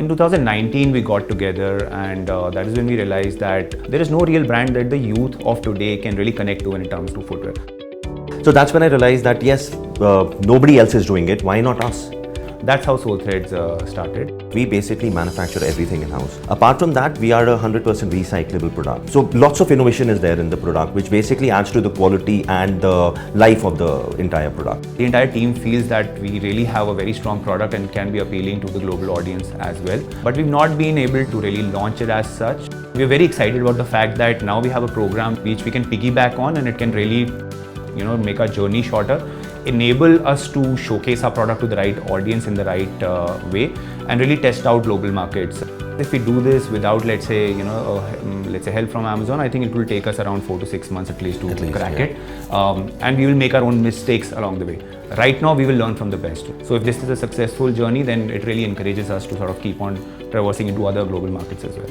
In 2019, we got together, and that is when we realized that there is no real brand that the youth of today can really connect to when it comes to footwear. So that's when I realized that yes, nobody else is doing it, why not us? That's how Solethreads started. We basically manufacture everything in-house. Apart from that, we are a 100% recyclable product. So lots of innovation is there in the product, which basically adds to the quality and the life of the entire product. The entire team feels that we really have a very strong product and can be appealing to the global audience as well. But we've not been able to really launch it as such. We're very excited about the fact that now we have a program which we can piggyback on, and it can really, make our journey shorter, enable us to showcase our product to the right audience in the right way, and really test out global markets. If we do this without, let's say help from Amazon, I think it will take us around 4 to 6 months at least to crack it. And we will make our own mistakes along the way. Right now, we will learn from the best. So if this is a successful journey, then it really encourages us to sort of keep on traversing into other global markets as well.